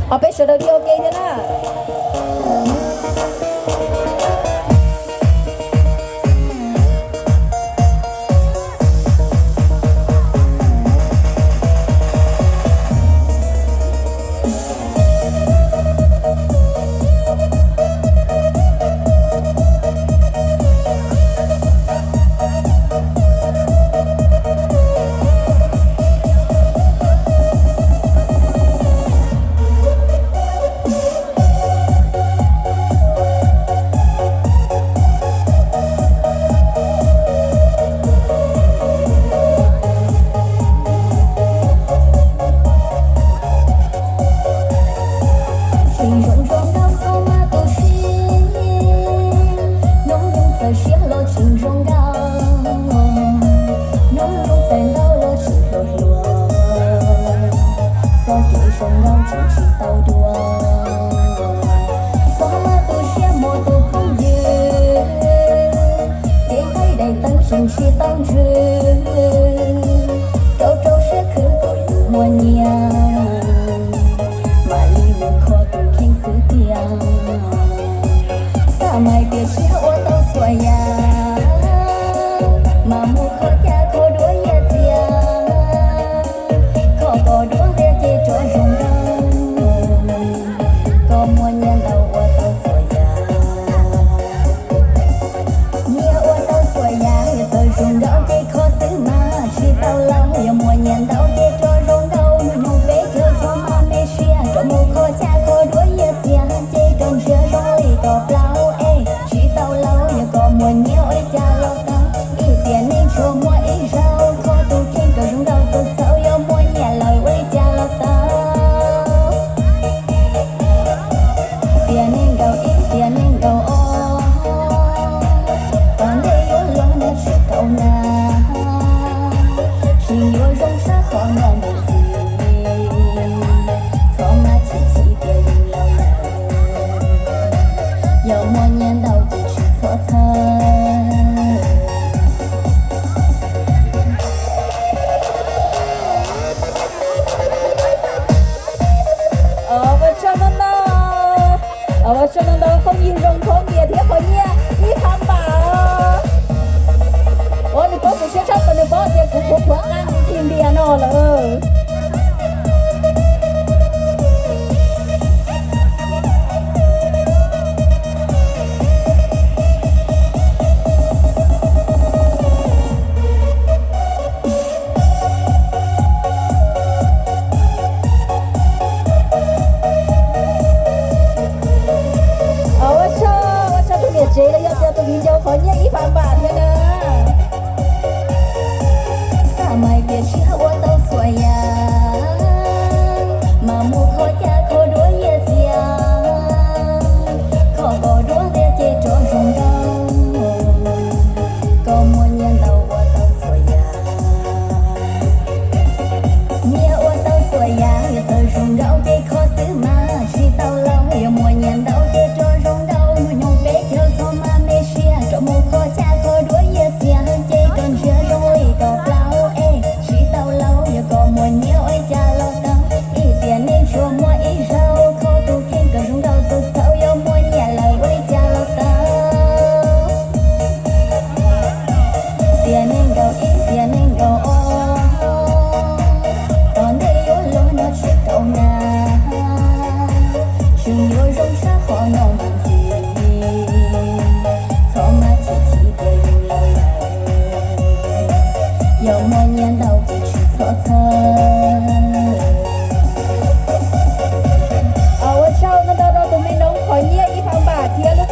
เอาไปเสด็จโยเกเนี่ยนะ生气当真，高招是可够有默念，马里路可都听死掉，撒麦别吃我都索呀，马木可家可多也家，可够多的给着中高，高默念到我都索呀，你我都索呀。rong gạo để khó xử mà chỉ tao lâu giờ mùa nhàn tao để cho rong gạo nhung bé chờ cho mà mê xia cho mùa khó cha khó đuổi giờ xia chơi cần chưa rong lì cọp lao ê chỉ tao lâu giờ có mùa nhiều ấy cha lo tao ít tiền nên cho mùa ít rau khó tu trên cờ rong gạo từ sau giờ mùa nhà lời ấy cha lo tao tiền nên gạo ít tiền nên gạo ô còn đây yo lo nè chỉ cậu na chỉ yo rong sa khó ngon được gì cho mà chỉ tiền lâu lâu有默念到底是错猜我说能到后一扔空也贴后一盘吧我的包子先上本的包子苦干你听别闹了谁了要叫都比较好念一盘吧天哪撒麦别吃我都索呀马木可家可多也家可够多的给着中高高默念到我都索呀你我都索呀也都中高给可死嘛知道了也默念到给着中高用别就说嘛没事这么可家可多也家给跟着中里个老哎知道了也个默念哎家老当一点你说默一手可都听个中高走走有默念了哎家老当点能够一点能够哦当你有了那吃够呢只有肉沙好弄不起有默念到底是错猜我瞧那到都没弄好念一盘吧贴了